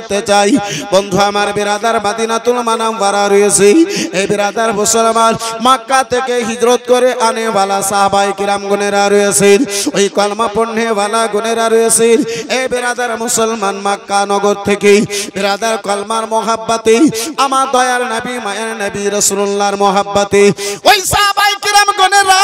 করতে চাই। বন্ধু আমার বিরাদার মদিনাতুল মুনাওয়ারা রয়েছে, এই বিরাদার মুসলমান মক্কা থেকে হিজরত করে আনে ওয়ালা সাহাবায়ে কিরাম গুনেরা রয়েছেন, ওই কলমা পড়নে ওয়ালা গুনেরা রয়েছেন। এই বিরাদার মুসলমান মক্কা নগর থেকে বিরাদার কলমার মোহাব্বতে আমার দয়ার নবী মায়ের নবী রাসূলুল্লাহর মোহাব্বতে ওই সাহাবায়ে কিরাম গুনেরা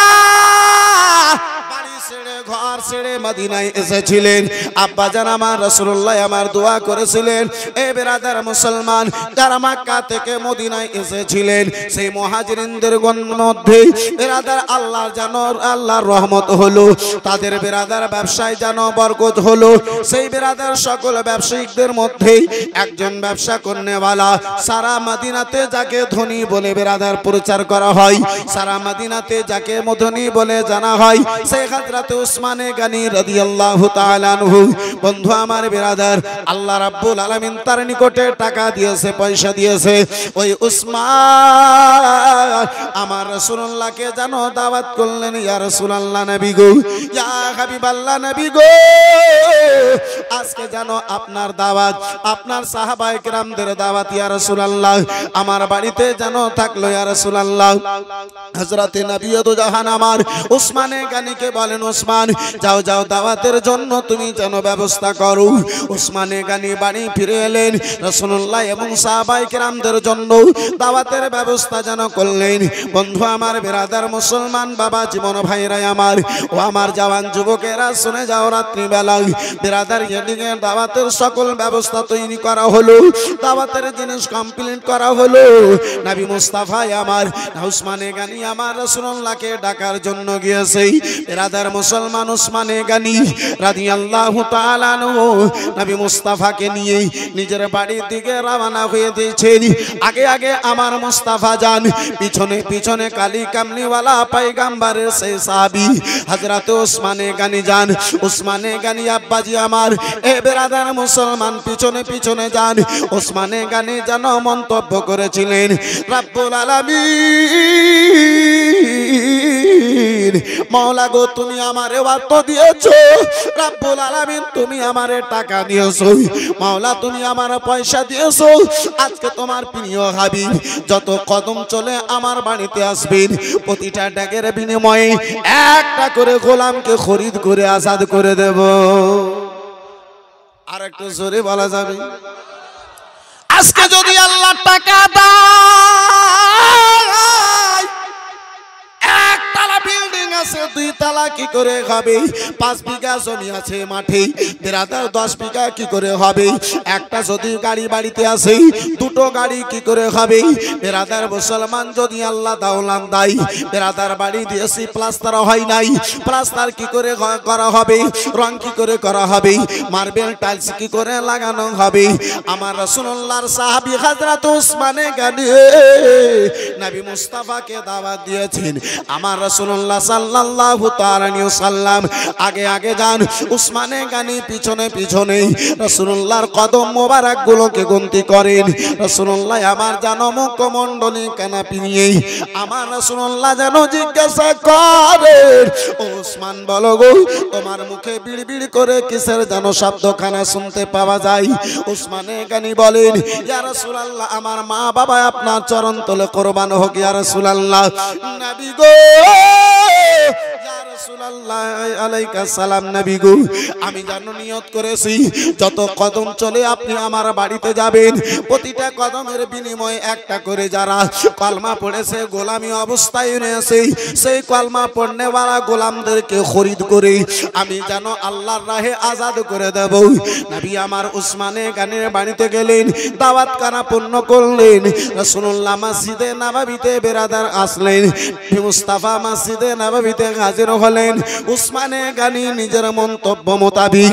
ঘর ছেড়ে মদিনায় এসেছিলেন। আব্বা জান আমার রাসূলুল্লাহ আমার দোয়া করেছিলেন। এই বিরাদার মুসলমান যারা মক্কা থেকে মদিনায় এসেছিলেন, সেই মুহাজিরিনদের মধ্যে বিরাদার আল্লাহর যেন আল্লাহর রহমত হলো, তাদের বিরাদার ব্যবসায় যেন বরকত হলো। সেই বিরাদার সকল ব্যবসায়িকদের মধ্যে একজন ব্যবসা করনেওয়ালা, সারা মদিনাতে যাকে ধনী বলে বিরাদার প্রচার করা হয়, সারা মদিনাতে যাকে ধনী বলে জানা হয়, সেই হযরত উসমানে গানি রাদিয়াল্লাহু তাআলা আনহু। বন্ধু আমার বিরাদার আল্লাহ রাব্বুল আলামিন তার নিকটে টাকা দিয়েছে, পয়সা দিয়েছে। ওই উসমান আমার রাসূলুল্লাহকে জানো দাওয়াত করলেন, ইয়া রাসূলুল্লাহ নবী গো, ইয়া হাবিবাল্লাহ নবী গো, আজকে জানো আপনার দাওয়াত, আপনার সাহাবায়ে কিরামদের দাওয়াত ইয়া রাসূলুল্লাহ আমার বাড়িতে জানো থাকলো ইয়া রাসূলুল্লাহ। হযরতে নবী দু জাহান আমার উসমানে গানিকে বলেন, উসমান যাও যাও দাওয়াতের জন্য তুমি যেন ব্যবস্থা করো। উসমানে গানি বাড়ি ফিরে এলেন, রাসূলুল্লাহ এবং সাহাবায়ে কিরামদের জন্য দাওয়াতের ব্যবস্থা যেন করলেন। বন্ধু আমার বিরাদার মুসলমান বাবা জীবন ভাইরা আমার, ও আমার জওয়ান যুবকেরা শুনে যাও, রাত্রি বেলা বিরাদার এদিকে দাওয়াতের সকল ব্যবস্থা তৈরি করা হলো, দাওয়াতের জিনিস কমপ্লিট করা হলো। নবী মুস্তাফা আমার উসমানে গানি আমার রাসূলুল্লাহকে ডাকার জন্য গিয়েছে। বিরাদার মুসলমান উসমানে গানি রাদিয়াল্লাহু তাআলা আনহু নবী মুস্তাফাকে নিয়ে নিজের বাড়ির দিকে রওনা হয়ে দিয়েছেন। আগে আগে আমার মুস্তাফা যান, পিছনে পিছনে কালী কামলিওয়ালা পয়গম্বরের সেই সাহাবী হযরত উসমানে গানি যান। উসমানে গানি আব্বাজি আমার এ বিরাদার মুসলমান পিছনে পিছনে যান। উসমানে গানি যেন মন্তব্য করেছিলেন, রব্বুল আলামিন মাওলা গো তুমি আমারে অর্থ দিয়েছো, রব্বুল আলামিন তুমি আমারে টাকা দিয়েছো, মাওলা তুমি আমারে পয়সা দিয়েছো। আজকে তোমার প্রিয় হাবিব যত কদম চলে আমার বাড়িতে আসবেন, প্রতিটা ডাকের বিনিময়ে একটা করে গোলামকে খরিদ করে আজাদ করে দেব। আর একটু জোরে বলা যাবে? আজকে যদি আল্লাহ টাকা দেয়, একতলা বিল্ডিং আছে, 2 তলা কি করে হবে? 5 বিঘা জমি আছে মাঠে, বিরাদার 10 বিঘা কি করে হবে? একটা যদি গাড়ি বাড়িতে আছে, 2টো গাড়ি কি করে হবে? বিরাদার মুসলমান যদি আল্লাহ দাওলাত দেয়, বিরাদার বাড়ি দিয়েছি প্লাস্টার হয় নাই, প্লাস্টার কি করে করা হবে? রং কি করে করা হবে? মার্বেল টাইলস কি করে লাগানো হবে? আমার রাসূলুল্লাহর সাহাবী হযরত উসমানে গানি নবী মুস্তাফাকে দাওয়াত দিয়েছেন। আমার রাসূলুল্লাহ সাল্লাল্লাহু তাআলা আলাইহি ওয়াসাল্লাম আগে আগে যান, উসমানে গানি পিছনে পিছনে রাসূলুল্লাহর কদম মোবারক গুলোকে গন্তি করেন। রাসূলুল্লাহ আমার জানো মুখমণ্ডলী কানাপি নিয়ে আমার রাসূলুল্লাহ যেন জিজ্ঞাসা করেন, ওসমান বলো গো তোমার মুখে বিড়বিড় করে কিসের যেন শব্দখানা শুনতে পাওয়া যায়? উসমানে গানি বলেন, ইয়া রাসূলুল্লাহ আমার মা বাবা আপনার চরণ তলে কুরবান হোক ইয়া রাসূলুল্লাহ। নবী গো, ইয়া রাসূলুল্লাহ আলাইকা সালাম নবী গো, আমি জানো নিয়ত করেছি যত কদম চলে আপনি আমার বাড়িতে যাবেন, প্রতিটা কদমের বিনিময়ে একটা করে যারা কলমা পড়েছে গোলামি অবস্থায় রয়েছে, সেই কলমা পড়নেওয়ালা গোলামদেরকে খরিদ করে আমি জানো আল্লাহর রাহে আজাদ করে দেব। নবী আমার উসমানে গানির বাড়িতে গেলেন, দাওয়াত খানা পূর্ণ করলেন। রাসূলুল্লাহ মসজিদে নববীতে বিরাদার আসলেন, মুস্তাফা মসজিদে নববীতে হাজির হলেন। উসমানে গানি নিজের মন্তব্য মোতাবেক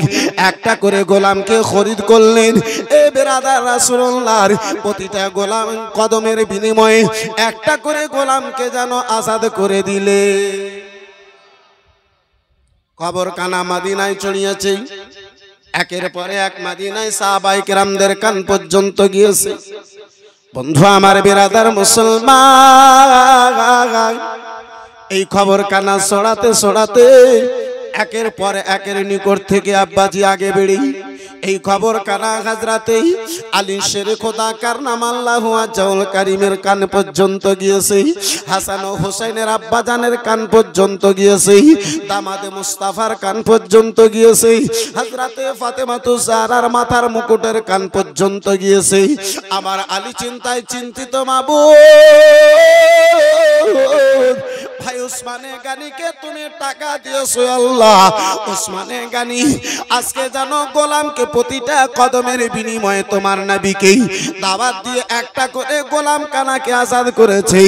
একটা করে গোলামকে খরিদ করলেন। এ বিরাদার রাসূলুল্লাহর প্রতিটা গোলাম কদমের বিনিময়ে একটা করে গোলামকে যেন আজাদ করে দিলে। খবর কানা মদিনায় ছড়িয়েছে, একের পরে এক মদিনায় সাহাবায়ে কেরামদের কান পর্যন্ত গিয়েছে। বন্ধু আমার বিরাদার মুসলমান, এই খবর কানা ছড়াতে ছড়াতে একের পর একের নিকট থেকে আব্বাজি আগে বেড়ে এই খবর কানা হযরতে আলী শের খোদা কারনামাল্লাহু ওয়াজহুল কারীমের কান পর্যন্ত গিয়েছে, হাসান ও হুসাইনের আব্বাজানের কান পর্যন্ত গিয়েছে, দামাদে মুস্তাফার কান পর্যন্ত গিয়েছে, হযরতে ফাতেমাতুজ জাহরার মাথার মুকুটের কান পর্যন্ত গিয়েছে। আমার আলী চিন্তায় চিন্তিত মাবুদ, ভাই উসমানে গানিকে তুমি টাকা দিয়েছো আল্লাহ। উসমানে গানি আজকে জানো গোলামকে প্রতিটা কদমের বিনিময়ে তোমার নবীকে দাওয়াত দিয়ে একটা করে গোলাম কানাকে আজাদ করেছে।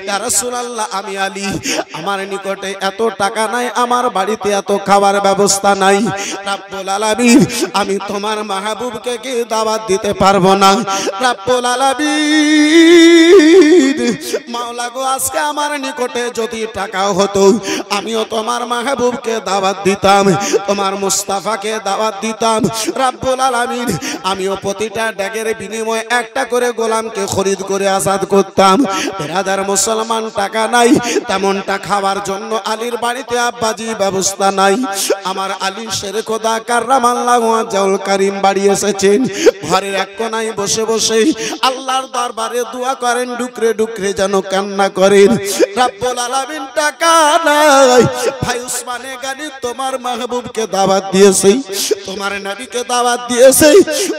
ইয়া রাসূলুল্লাহ, আমি আলী, আমার নিকটে এত টাকা নাই, আমার বাড়িতে এত খাবার ব্যবস্থা নাই। রব্বুল আলামিন, আমি তোমার মাহবুবকে কি দাওয়াত দিতে পারবো না? রব্বুল আলামিন, মাওলা গো, আজকে আমার নিকটে যদি টাকা হতো আমিও তোমার মাহবুবকে দাওয়াত দিতাম, তোমার মুস্তাফাকে দাওয়াত দিতাম। রব্বুল আলামিন, আমিও প্রতিটা ড্যাগের বিনিময়ে একটা করে গোলামকে খরিদ করে আজাদ করতাম। বেরাদার মুসলমান, টাকা নাই, তেমনটা খাবার জন্য আলীর বাড়িতে আব্বাজি ব্যবস্থা নাই। আমার আলী শের খোদা কাররামাল্লাহু ওয়াজহুল কারীম বাড়ি এসেছেন, ঘরের এক কোনায় বসে বসে আল্লাহর দরবারে দোয়া করেন, ডুকরে ডুকরে যেন কান্না করেন। রব্বুল আলামিন, টাকা নাই, ভাই উসমানে গানি তোমার মাহবুবকে দাওয়াত দিয়েছে, তোমার নবীকে দাওয়াত দিয়েছে।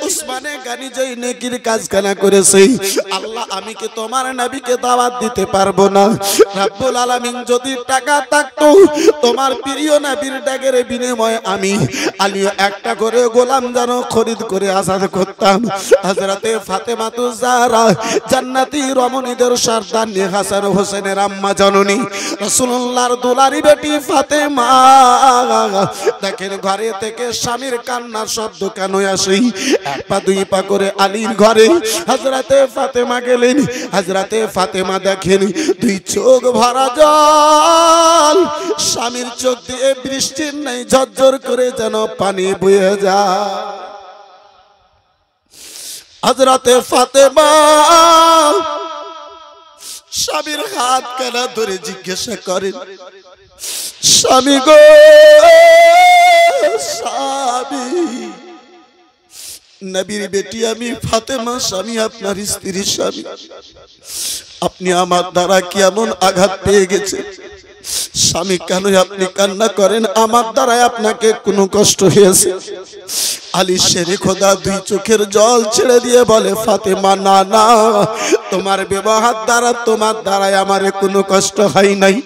উসমানে গানি যেই নেকির কাজখানা করেছে, আল্লাহ আমি কি তোমার নবীকে দাওয়াত দিতে পারবো না? রব্বুল আলামিন, যদি টাকা থাকতো তোমার প্রিয় নবীর ডাকের বিনিময়ে আমি আলী একটা করে গোলাম যেন খরিদ করে আজাদ করতাম। হযরতে ফাতেমাতুজ জাহরা জান্নাতি রমণীদের সর্দারনি হাসান হোসেনের আম্মা জননী রাসূলুল্লাহর দুলারি বেটি ফাতেমা, দেখেন ঘরে থেকে স্বামীর কান্নার শব্দ কেন আসে? এক পা দুই পা করে আলীর ঘরে হযরতে ফাতেমা গেলেন। হযরতে ফাতেমা দেখেন দুই চোখ ভরা জল, স্বামীর চোখ দিয়ে বৃষ্টির নেই ঝরঝর করে যেন পানি বয়ে যায়। হযরতে ফাতেমা স্বামীর হাত কানা ধরে জিজ্ঞাসা করেন, স্বামী গো, স্বামী, নবীর বেটি আমি ফাতেমা, স্বামী আপনার স্ত্রীর স্বামী, আপনি আমার দ্বারা কি এমন আঘাত পেয়ে গেছে? স্বামী, কেন আপনি কান্না করেন? আমার দ্বারা আপনাকে কোনো কষ্ট হয়েছে? আলী শেরে খোদা দুই চোখের জল ছেড়ে দিয়ে বলে, ফাতেমা, না না, তোমার ব্যবহার দ্বারা তোমার দ্বারাই আমার কোনো কষ্ট হয় নাই।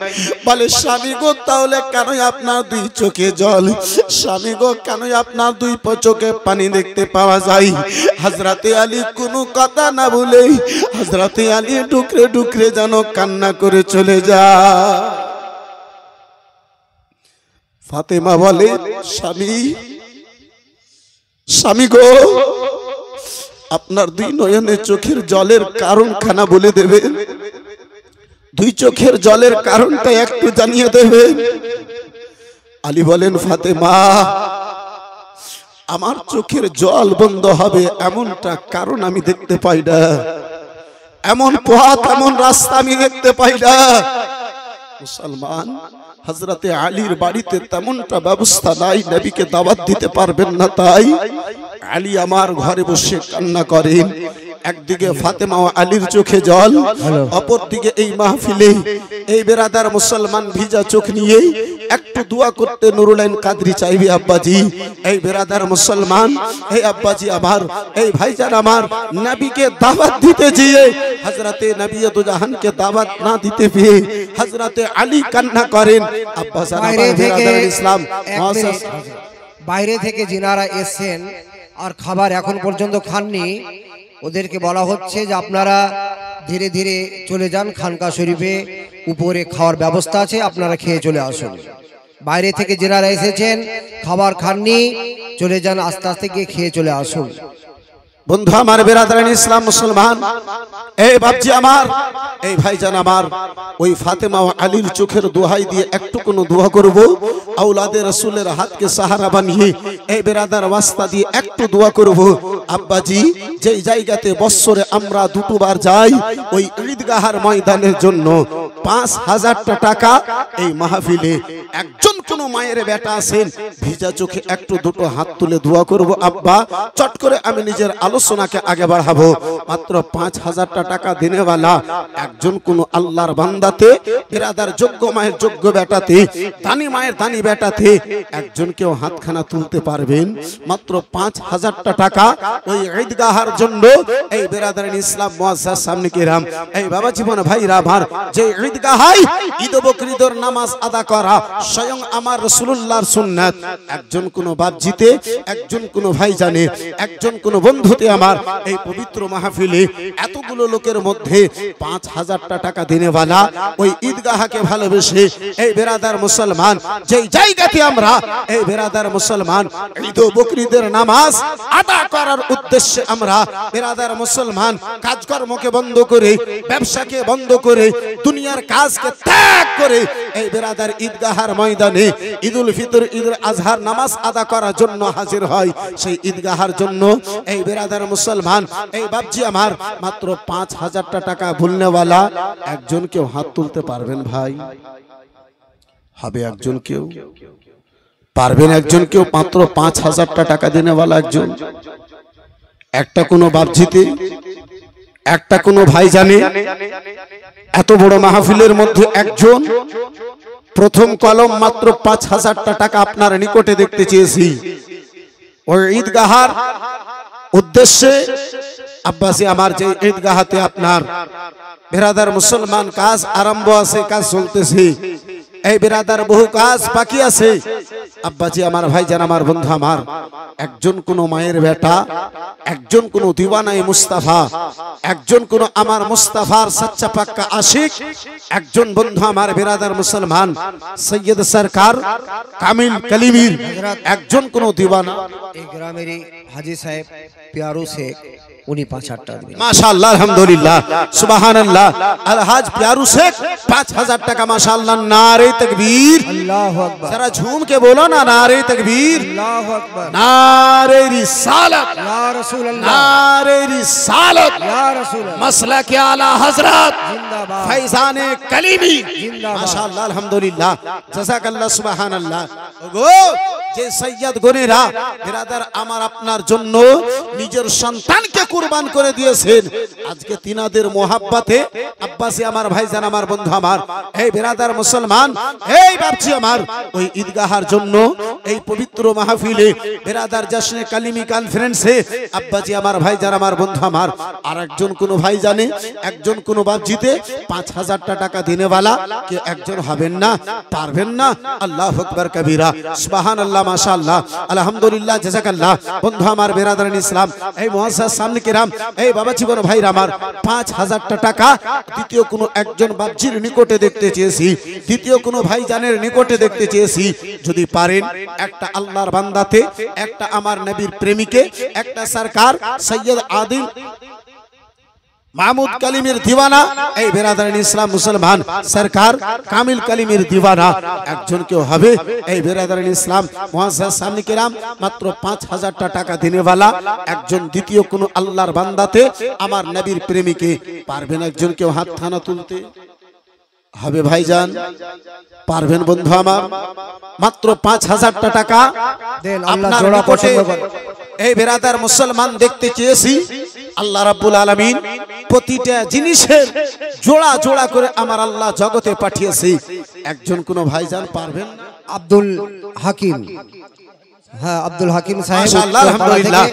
বলে, স্বামী গো, তাহলে কেন আপনার দুই চোখে জল? স্বামী গো, কেন আপনার দুই চোখে পানি দেখতে পাওয়া যায়? হযরতে আলী কোনো কথা না বলে হযরতে আলী ডুকরে ডুকরে যেন কান্না করে চলে যায়। ফাতেমা বলে, স্বামী, স্বামী গো, আপনার দুই নয়নের চোখের জলের কারণ খানা বলে দেবে, দুই চোখের জলের কারণটা একটু জানিয়ে দেবে। আলী বলেন, ফাতেমা, আমার চোখের জল বন্ধ হবে এমনটা কারণ আমি দেখতে পাই না, এমন পথ এমন রাস্তা আমি দেখতে পাই না। মুসলমান, হযরতে আলীর বাড়িতে তেমনটা ব্যবস্থা নাই, নবীকে দাওয়াত দিতে পারবেন না, তাই আলী আমার ঘরে বসে কান্না করেন। একদিকে ফাতেমা ও আলীর চোখে জল, অপরদিকে এই মাহফিলে এই বেরাদার মুসলমান ভিজা চোখ নিয়ে একটু দোয়া করতে নুরুল আইন কাদরি চাইবে। আব্বাজি, এই বেরাদার মুসলমান, এই আব্বাজি আমার, এই ভাইজান আমার, নবীকে দাওয়াত দিতে গিয়ে হযরতে নবী দু জাহানকে দাওয়াত না দিতে পেয়ে হযরতে আলী কান্না করেন। আব্বাজান আমার বেরাদার ইসলাম, বাইরে থেকে যিনারা এসেছেন আর খাবার এখন পর্যন্ত খাননি, ওদেরকে বলা হচ্ছে যে আপনারা ধীরে ধীরে চলে যান, খানকা শরীফে উপরে খাওয়ার ব্যবস্থা আছে, আপনারা খেয়ে চলে আসুন। বাইরে থেকে যারা এসেছেন খাবার খাননি, চলে যান, আস্তে আস্তে গিয়ে খেয়ে চলে আসুন। বন্ধু আমার, বেরাদারান ইসলাম মুসলমান, এই বাপজি আমার, এই ভাইজান আমার, ওই ফাতেমা ও আলীর চোখের দোহাই দিয়ে একটু কোনো দোয়া করব, আওলাদে রাসূলের হাতকে সাহারা বানিয়ে এই বেরাদার ওয়াস্তা দিয়ে একটু দোয়া করব। আব্বাজি, যেই জায়গাতে বছরে আমরা দুটোবার যাই, ওই ঈদগাহার ময়দানের জন্য ৫,০০০ টাকা এই মাহফিলে একজন কোনো মায়ের বেটা আছেন ভিজা চোখে একটু দুটো হাত তুলে দোয়া করব আব্বা চট করে আমি নিজের আলোচনাকে আগে বাড়াবো মাত্র 5000 টাকা দিনেওয়ালা একজন কোন আল্লাহর বান্দাতে বিরাদার যোগ্য মায়ের যোগ্য বেটাতে দানি মায়ের দানি বেটাতে একজন কেউ হাতখানা তুলতে পারবেন মাত্র 5000 টাকা ওই ঈদগাহের জন্য এই বিরাদারিন ইসলাম মুআজ্জাজ সামনে কিরাম এই বাবা জীবন ভাইরা আমার যে ঈদগাহে ঈদ বকরিদর নামাজ আদা করা স্বয়ং আমার রাসূলুল্লাহর সুন্নাত একজন কোন বাপ জিতে একজন কোন ভাই জানে একজন কোন বন্ধুতে আমার এই পবিত্র মাহফিলে এতগুলো লোকের মধ্যে 5000 টাকা দিনেওয়ালা ওই ঈদগাহকে ভালোবেসে এই বিরাদার মুসলমান যেই জায়গাতে আমরা এই বিরাদার মুসলমান ঈদ বকরিদের নামাজ আদা করার উদ্দেশ্যে আমরা বিরাদার মুসলমান কাজকর্মকে বন্ধ করে ব্যবসাকে বন্ধ করে দুনিয়ার কাজকে ত্যাগ করে এই বিরাদার ঈদগাহের ময়দানে ঈদুল ফিতর ঈদুল আজহার নামাজ আদা করার জন্য হাজির হয় সেই ঈদগাহের জন্য এই বিরাদার মুসলমান এই বাপজি আমার মাত্র 5000 টাকা ভুলনেওয়ালা একজন কেউ হাত তুলতে পারবেন ভাই হবে একজন কেউ পারবেন একজন কেউ মাত্র 5000 টাকা দিনেওয়ালা একজন একটা কোনো বাপজিতে একটা কোনো ভাই জানে এত বড় মাহফিলের মধ্যে একজন প্রথম কলম মাত্র 5000 টাকা আপনার নিকটে দেখতে চেয়েছি ওই ঈদগাহার উদ্দেশ্যে আব্বাসী আমার যে ঈদগাহাতে আপনার বিরাদার মুসলমান কাজ আরম্ভ আছে কাজ চলতেছে এই বিরাদার বহু কাজ বাকি আছে আব্বাজি আমার ভাইজান আমার বন্ধু আমার একজন কোন মায়ের বেটা একজন কোন দিওয়ানায়ে মুস্তাফা একজন কোন আমার মুস্তাফার সচ্চা পাক্কা আশিক একজন বন্ধু আমার বিরাদার মুসলমান সৈয়দ সরকার কামিল কালিমির একজন কোন দিওয়ানা এই গ্রামেরই হাজী সাহেব পিয়ারু শেখ উনি 5000 টাকা দিবেন মাশাআল্লাহ আলহামদুলিল্লাহ সুবহানাল্লাহ আলহাজ পিয়ারু শেখ 5000 টাকা মাশাআল্লাহ নারে তাকবীর আল্লাহু আকবার जरा झूम के बोलो ना नारे तकबीर আল্লাহু আকবার नारे रिसालत ইয়া রাসূলুল্লাহ नारे रिसालत ইয়া রাসূলুল্লাহ मसलक आला हजरत जिंदाबाद फैजान कलीमी जिंदाबाद माशाअल्लाह अल्हम्दुलिल्लाह जज़ाकल्लाह सुबहानाल्लाह ওগো যে সৈয়দ গনেরা বিরাদার আমার আপনার জন্য নিজের সন্তানকে কুরবান করে দিয়েছেন আজকে তিনাদের মোহাব্বতে আব্বাসী আমার ভাইজান আমার বন্ধু আমার এই বিরাদার মুসলমান এই বাপজি আমার ওই ঈদগাহের জন্য এই পবিত্র মাহফিলে বিরাদার জশ্নে কালিমি কনফারেন্সে আব্বাজি আমার ভাইজান আমার বন্ধু আমার আরেকজন কোন ভাই জানে একজন কোন বাপজিতে 5000 টাকা দিনেওয়ালা কে একজন হবেন না পারবেন না আল্লাহু আকবার কবীরা সুবহানাল্লাহ মাশাআল্লাহ আলহামদুলিল্লাহ জাযাকাল্লাহ বন্ধু আমার বিরাদারিন ইসলাম এই মুআজ্জাজ সামনে কিরাম এই বাবা জীবন ভাইরা আমার 5000 টাকা দ্বিতীয় কোন একজন বাপজির নিকটে দেখতে চেয়েছি দ্বিতীয় কোন ভাইজানের নিকটে দেখতে চেয়েছি যদি পারেন একটা আল্লাহর বান্দাতে একটা আমার নবীর প্রেমিকে একটা সরকার সৈয়দ আদিল মাহমুদ কালিমের দিওয়ানা এই বিরাদারিন ইসলাম মুসলমান সরকার কামিল কালিমের দিওয়ানা একজন কেউ হবে এই বিরাদারিন ইসলাম মুআজ্জাজ সামনে কিরাম মাত্র 5000 টাকা দিনেওয়ালা একজন দ্বিতীয় কোন আল্লাহর বান্দাতে আমার নবীর প্রেমিকে পারবেন একজন কেউ হাত থানা তুলতে হবে ভাইজান পারবেন বন্ধু আমার মাত্র 5000 টাকা দেন আল্লাহ জোড়া পছন্দ করেন এই বিরাদার মুসলমান দেখতে চেয়েছি আল্লাহ রাব্বুল আলামিন প্রতিটা জিনিসের জোড়া জোড়া করে আমার আল্লাহ জগতে পাঠিয়েছে একজন কোন ভাইজান পারবেন আব্দুল হাকিম হ্যাঁ আব্দুল হাকিম সাহেব মাশাআল্লাহ আলহামদুলিল্লাহ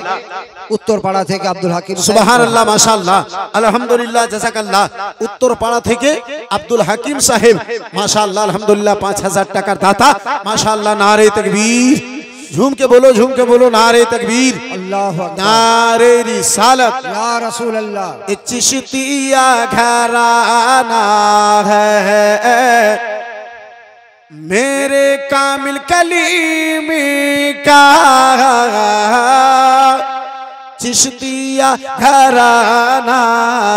উত্তরপাড়া থেকে আব্দুল হাকিম সুবহানাল্লাহ মাশাআল্লাহ আলহামদুলিল্লাহ জাযাকাল্লাহ উত্তরপাড়া থেকে আব্দুল হাকিম সাহেব মাশাআল্লাহ আলহামদুলিল্লাহ 5000 টাকার দাতা মাশাআল্লাহ নারে তাকবীর झूम के बोलो नारे तकबीर अल्लाहु अकबर नारे रिसालत या रसूल अल्लाह चिश्तिया घराना है मेरे कामिल कलीम का चिश्तिया घराना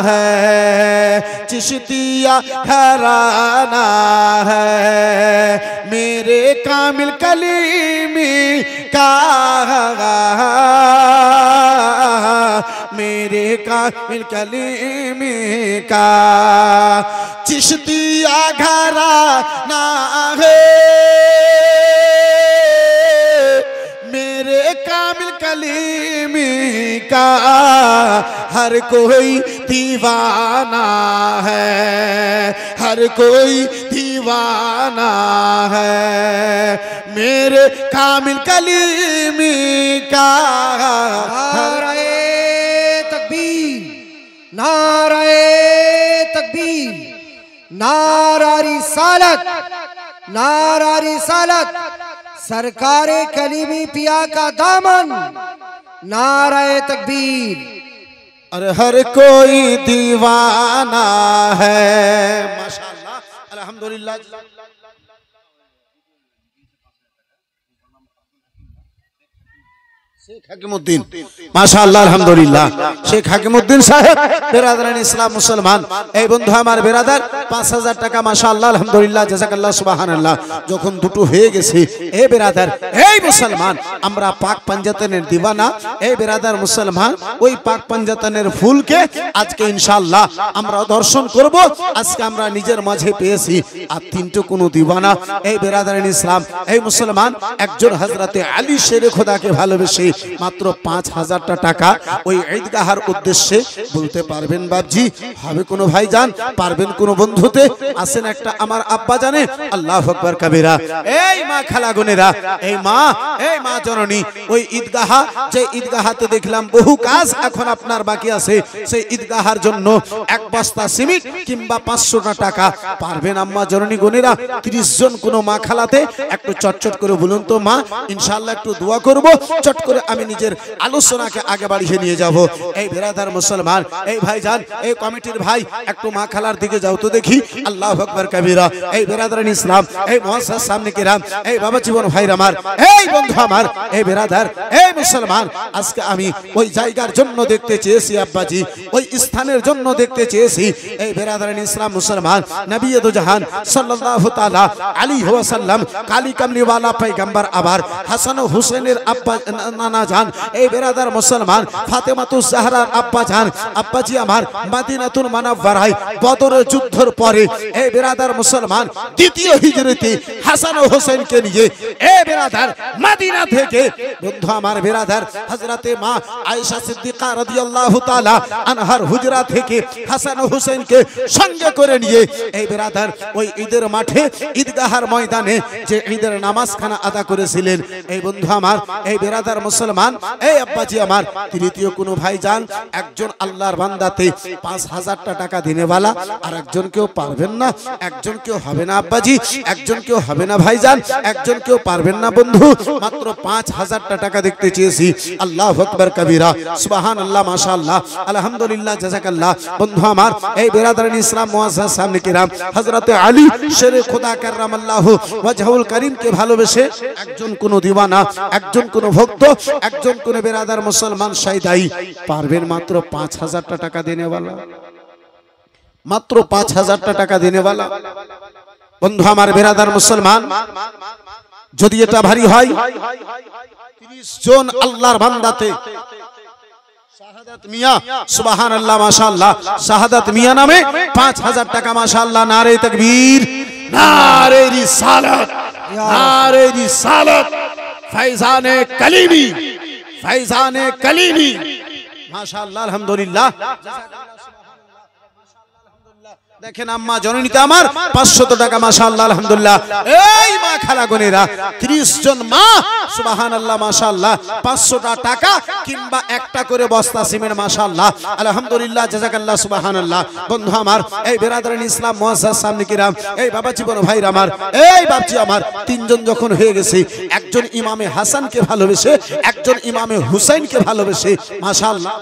है चिश्तिया घराना है मेरे कामिल कलीमी का मेरे कामिल कलीमी का चिश्तिया घराना है कलीमी का हर कोई दीवाना है, हर कोई दीवाना है। मेरे कामिल कलीमी का नाराए तकबीर, नाराए तकबीर, नारा रिसालत, नारा रिसालत, सरकारे कलीमी पिया का दामन, नाराए तकबीर। अरे हर कोई दीवाना है। माशाअल्लाह, अल्हम्दुलिल्लाह। शेख हकीमुद्दीन, माशाअल्लाह अल्हम्दुलिल्लाह। शेख हकीमुद्दीन साहेब बिरादरान इस्लाम मुसलमान এই বন্ধু আমার বিরাদার 5000 টাকা মাশাআল্লাহ আলহামদুলিল্লাহ জাযাকাল্লাহ সুবহানাল্লাহ। যখন দুটো হয়ে গেছে এই বিরাদার এই মুসলমান আমরা পাক পাঞ্জাতনের দিওয়ানা এই বিরাদার মুসলমান ওই পাক পাঞ্জাতনের ফুলকে আজকে ইনশাআল্লাহ আমরা দর্শন করব। আজকে আমরা নিজের মাঝে পেয়েছি আর তিনটে কোনো দিওয়ানা এই বিরাদারান ইসলাম এই মুসলমান একজন হযরতে আলী শেরে খোদাকে ভালোবেসে মাত্র 5000 টাকা ওই ঈদগাহের উদ্দেশ্যে বলতে পারবেন বাপজি? হবে কোনো ভাইজান? পারবেন কোনো বন্ধুতে? আসেন একটা আমার আব্বা জানে আল্লাহু আকবার কবীরা। এই মা খালাগুনেরা, এই মা জননী ওই ঈদগাহ যে ঈদগাহতে দেখলাম বহু কাজ এখন আপনার বাকি আছে, সেই ঈদগাহের জন্য এক বস্তা সিমেন্ট কিংবা 500 টাকা পারবেন আম্মা জননী গুনেরা? 30 জন কোনো মা খালাতে একটু চটচট করে বলুন তো মা, ইনশাআল্লাহ একটু দোয়া করব। চট করে আমি নিজের আলোচনাকে আগে বাড়িয়ে নিয়ে যাব। এই বিরাদার মুসলমান, এই ভাইজান, এই কমিটির ভাই একটু মা খালার দিকে যাও তো দেখি। আল্লাহু আকবার কবীরা। এই বিরাদারান ইসলাম, এই মুআজ্জাজ সামনে কিরাম, এই বাবা জীবন ভাইরা আমার, এই বন্ধু আমার, এই বিরাদার, এই মুসলমান, আজকে আমি ওই জায়গার জন্য দেখতে চেয়েছি আব্বাজি, ওই স্থানের জন্য দেখতে চেয়েছি। এই বিরাদারান ইসলাম মুসলমান নবী দু জাহান সাল্লাল্লাহু তাআলা আলাইহি ওয়াসাল্লাম কালী কামলিওয়ালা পয়গম্বর আবার হাসান ও হুসেনের আব্বা নানা জান, এই বিরাদার মুসলমান ফাতেমাতুজ জাহরার আব্বা জান, আব্বাজি আমার মদিনাতুল মুনাওয়ারায় বদরের যুদ্ধের পরে এই বিরাদার মুসলমান দ্বিতীয় হিজরতে হাসান ও হোসেনকে নিয়ে এই বিরাদার মদিনা থেকে বন্ধু আমার বিরাদার হযরতে মা আয়েশা সিদ্দিকা রাদিয়াল্লাহু তাআলা আনহার হুজরা থেকে হাসান ও হোসেনকে সঙ্গে করে নিয়ে এই বিরাদার ওই ঈদের মাঠে ঈদগাহের ময়দানে যে ঈদের নামাজখানা আদা করেছিলেন। এই বন্ধু আমার, এই বিরাদার মুসলমান, এই আব্বাজি আমার, তৃতীয় কোনো ভাইজান একজন আল্লাহর বান্দাতে 5000 টাকা দিনেওয়ালা আর একজন কেউ পারবেন না? একজন কেউ হবে না আব্বাজি? একজন কেউ হবে না ভাইজান? একজন কেউ পারবেন না বন্ধু? মাত্র 5000 টাকা দেখতে চেয়েছি। আল্লাহু আকবার কবীরা, সুবহানাল্লাহ, মাশাআল্লাহ, আলহামদুলিল্লাহ, জাযাকাল্লাহ। বন্ধু আমার, এই বিরাদারান ইসলাম মুআজ্জাজ সামনে কিরাম হযরতে আলী শেরে খোদা কাররামাল্লাহু ওয়াজহুল কারীমকে ভালোবেসে একজন কোন দিওয়ানা, একজন কোন ভক্ত, একজন কোন বিরাদার মুসলমান শাইদাই পারবেন মাত্র 5000 টাকা দেনেওয়ালা? মাত্র 5000 টাকা দেনেওয়ালা বন্ধু আমার বিরাদার মুসলমান। যদি এটা ভারী হয় 30 জন আল্লাহর বান্দাতে শাহাদাত মিয়া, সুবহানাল্লাহ, মাশাআল্লাহ, শাহাদাত মিয়া নামে 5000 টাকা, মাশাআল্লাহ। নারে তাকবীর, নারে রিসালাত, নারে রিসালাত, ফয়জানে কলিমি, ফয়জানে কলিমি, মাশাআল্লাহ, আলহামদুলিল্লাহ। দেখেন আম্মা জননীতে আমার 500 টাকা, মাশাআল্লাহ, আলহামদুলিল্লাহ। এই মা খালাগনেরা 30 জন মা, সুবহানাল্লাহ, মাশাআল্লাহ, 500 টাকা কিংবা একটা করে বস্তা সিমেন্ট, মাশাআল্লাহ, আলহামদুলিল্লাহ, জাযাকাল্লাহ, সুবহানাল্লাহ। বন্ধু আমার, এই বিরাদারান ইসলাম মুআজ্জাজ সামনে কিরাম, এই বাবা জীবন ভাইরা আমার, এই বাপজি আমার, তিনজন যখন হয়ে গেছে, একজন ইমামে হাসানকে ভালোবেসে, একজন ইমামে হুসাইনকে ভালোবেসে, মাশাআল্লাহ।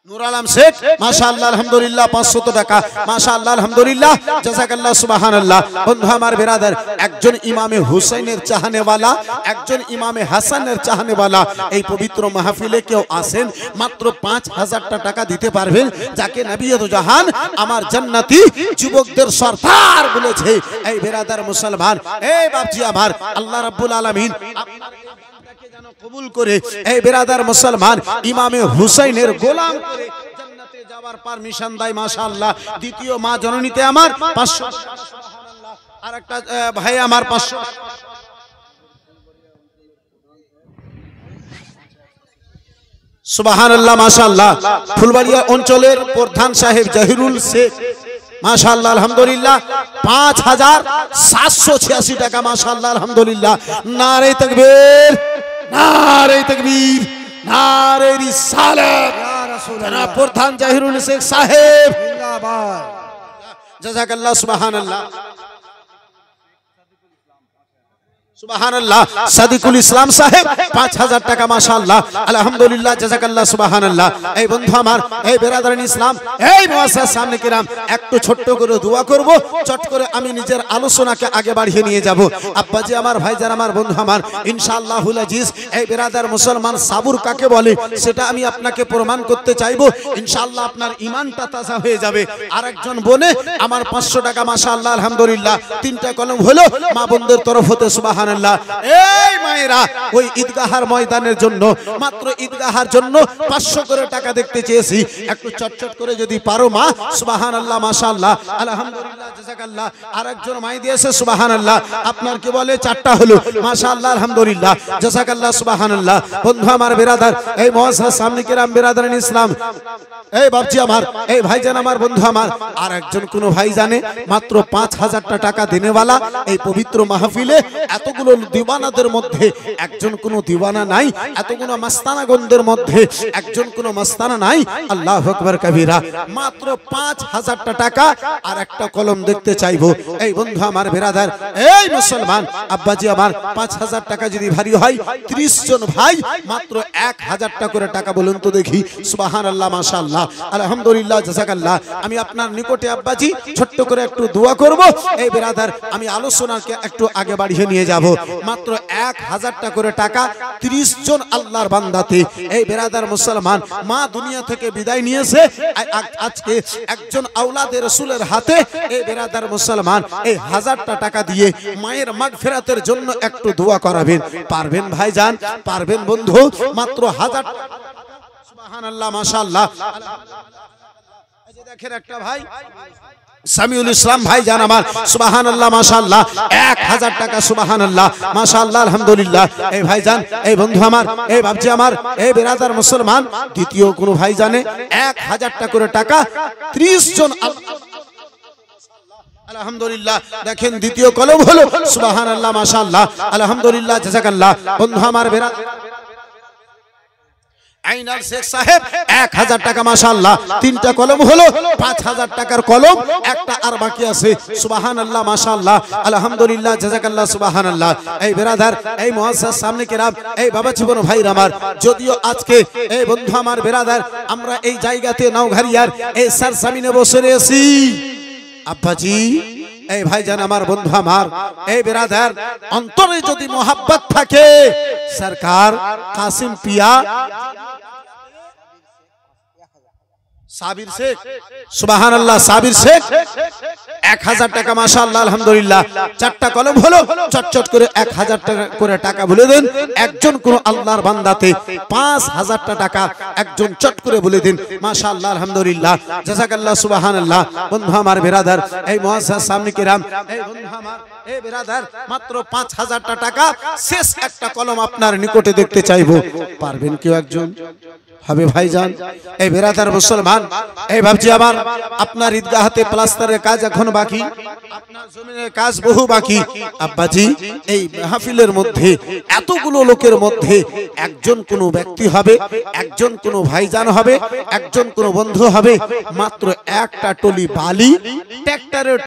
নূর আলম শেখ, মাশাআল্লাহ, আলহামদুলিল্লাহ, 500 টাকা, মাশাআল্লাহ, আলহামদুলিল্লাহ, জাযাকাল্লাহ, সুবহানাল্লাহ। বন্ধু আমার বিরাদার, একজন ইমামে হুসাইনের চাহনেওয়ালা, একজন ইমামে হাসানের চাহনেওয়ালা এই পবিত্র মাহফিলে কেউ আসেন, মাত্র 5000 টাকা দিতে পারবেন, যাকে নবী দু জাহান আমার জান্নাতি যুবকদের সরদার বলেছে। এই বিরাদার মুসলমান, এই বাপজি আমার, আল্লাহ রাব্বুল আলামিন কবুল করে এই বিরাদার মুসলমান ইমামে হুসাইনের গোলাম করে জান্নাতে যাওয়ার পারমিশন দেয়, মাশাআল্লাহ। দ্বিতীয় মা জননীতে আমার 500, সুবহানাল্লাহ, আরেকটা ভাই আমার 500, সুবহানাল্লাহ মাশাআল্লাহ। ফুলবাড়িয়া অঞ্চলের প্রধান সাহেব জহিরুল শেখ মাশাআল্লাহ আলহামদুলিল্লাহ 5786 টাকা মাশাআল্লাহ আলহামদুলিল্লাহ। নারে তাকবীর, নারে তাকবীর, নারে রিসালাত। জনাব প্রধান জহিরুল শেখ সাহেব জিন্দাবাদ। জাযাকাল্লাহ সুবহানাল্লাহ সুবহানাল্লাহ। সাদিকুল ইসলাম সাহেব 5000 টাকা মাশাআল্লাহ আলহামদুলিল্লাহ জাযাকাল্লাহ সুবহানাল্লাহ। এই বন্ধু আমার, এই বেরাদারান ইসলাম, এই মুআসসাস সামনে কিরাম একটু ছোট্ট করে দোয়া করব, চট করে আমি নিজের আলোচনাকে আগে বাড়িয়ে নিয়ে যাব। আব্বাজি আমার, ভাইজান আমার, বন্ধু আমার, ইনশাআল্লাহুল আজিজ এই বেরাদার মুসলমান সাবুর কাকে বলে সেটা আমি আপনাকে প্রমাণ করতে চাইবো। ইনশাআল্লাহ আপনার ঈমানটা তাজা হয়ে যাবে। আরেকজন বনে আমার 500 টাকা মাশাআল্লাহ আলহামদুলিল্লাহ। 3টা কলম হলো মা বোনদের তরফ হতে সুবহানাল্লাহ। এই মায়েরা ওই ঈদগাহার ময়দানের জন্য, মাত্র ঈদগাহার জন্য 500 করে টাকা দেখতে চেয়েছি। একটু চটচট করে যদি পারো মা, সুবহানাল্লাহ মাশাআল্লাহ আলহামদুলিল্লাহ জাযাকাল্লাহ। আরেকজন মাই দিয়েছে সুবহানাল্লাহ। আপনার কি বলে 4টা হলো মাশাআল্লাহ আলহামদুলিল্লাহ জাযাকাল্লাহ সুবহানাল্লাহ। বন্ধু আমার, বেরাদার, এই মুআসসাস সামনে কিরাম বেরাদারান ইসলাম, এই বাপজি আমার, এই ভাইজান আমার, বন্ধু আমার, আরেকজন কোন ভাই জানে মাত্র 5000 টাকা দেনেওয়ালা এই পবিত্র মাহফিলে এতগুলো দিওয়ানাদের মধ্যে একজন কোন দিওয়ানা নাই, এতগুলো মাস্তানাগণদের মধ্যে একজন কোন মাস্তানা নাই। আল্লাহু আকবার কবীরা। মাত্র 5000 টাকা আর একটা কলম দেখতে চাইবো। এই বন্ধু আমার, বেরাদার, এই মুসলমান আব্বাজি আমার, 5000 টাকা যদি ভারী হয় 30 জন ভাই মাত্র 1000 টাকা করে টাকা বলুন তো দেখি। সুবহানাল্লাহ মাশাআল্লাহ আলহামদুলিল্লাহ জাযাকাল্লাহ। আমি আপনার নিকটে আব্বাজি ছোট্ট করে একটু দোয়া করব। এই বেরাদার, আমি আলোচনাকে একটু আগে বাড়িয়ে নিয়ে যাব। মাত্র 1000 টাকা করে টাকা 30 জন আল্লাহর বান্দাতে। এই বেরাদার মুসলমান, মা দুনিয়া থেকে বিদায় নিয়েছে, আজকে একজন আওলাদে রাসূলের হাতে এই বেরাদার মুসলমান এই 1000টা টাকা দিয়ে মায়ের মাগফিরাতের জন্য একটু দোয়া করাবেন। পারবেন ভাইজান, পারবেন বন্ধু? মাত্র 1000। সুবহানাল্লাহ মাশাআল্লাহ। এই যে দেখেন একটা ভাই সামিউল ইসলাম ভাই জান আমার, সুবহানাল্লাহ মাশাআল্লাহ 1000 টাকা সুবহানাল্লাহ মাশাআল্লাহ আলহামদুলিল্লাহ। এই ভাইজান, এই বন্ধু আমার, এই বাপজি আমার, এই বেরাদার মুসলমান, দ্বিতীয় কোন ভাই জানে 1000 টাকা করে টাকা 30 জন আলহামদুলিল্লাহ। দেখেন দ্বিতীয় কলম হলো সুবহানাল্লাহ মাশাআল্লাহ আলহামদুলিল্লাহ জাযাকাল্লাহ। বন্ধু আমার, বেরাদার আইনাল শেখ সাহেব 1000 টাকা মাশাআল্লাহ। 3টা কলম হলো 5000 টাকার কলম, একটা আর বাকি আছে। সুবহানাল্লাহ মাশাআল্লাহ আলহামদুলিল্লাহ জাযাকাল্লাহ সুবহানাল্লাহ। এই বেরাদার, এই মুআসসাস সামনে কিরাম, এই বাবা জীবন ভাইরা আমার, যদিও আজকে এই বন্ধু আমার, বেরাদার, আমরা এই জায়গাতে নাওঘারিয়ার এই সারসামিনে বসে রয়েছি আব্বাজি, এই ভাইজান আমার, বন্ধু আমার, এই বেরাদার, অন্তরে যদি মোহাব্বত থাকে, সরকার কাসিম পিয়া সাবির শেখ, সুবহানাল্লাহ সাবির শেখ 1000 টাকা মাশাআল্লাহ আলহামদুলিল্লাহ। 4টা কলম হলো, চটচট করে 1000 টাকা করে টাকা বলে দেন। একজন কোন আল্লাহর বান্দাতে 5000 টাকা একজন চট করে বলে দিন মাশাআল্লাহ আলহামদুলিল্লাহ জাযাকাল্লাহ সুবহানাল্লাহ। বন্ধু আমার, বেরাদার, এই মুআসসাস সামনে কিরাম, এই বন্ধু আমার, এই বেরাদার, মাত্র 5000 টাকা শেষ একটা কলম আপনার নিকটে দেখতে চাইবো। পারবেন কেউ একজন? হবে ভাইজান? এই বেরাদার মুসলমান, এই ভাবছি আমার, আপনার ঈদগাহতে প্লাস্টারের কাজ এখন বাকি, আপনার জমিনের কাজ বহু বাকি। আব্বাজি, এই মাহফিলের মধ্যে এতগুলো লোকের মধ্যে একজন কোন ব্যক্তি হবে, একজন কোন ভাইজান হবে, একজন কোন বন্ধু হবে, মাত্র একটা টলি বালি ট্রাক্টরের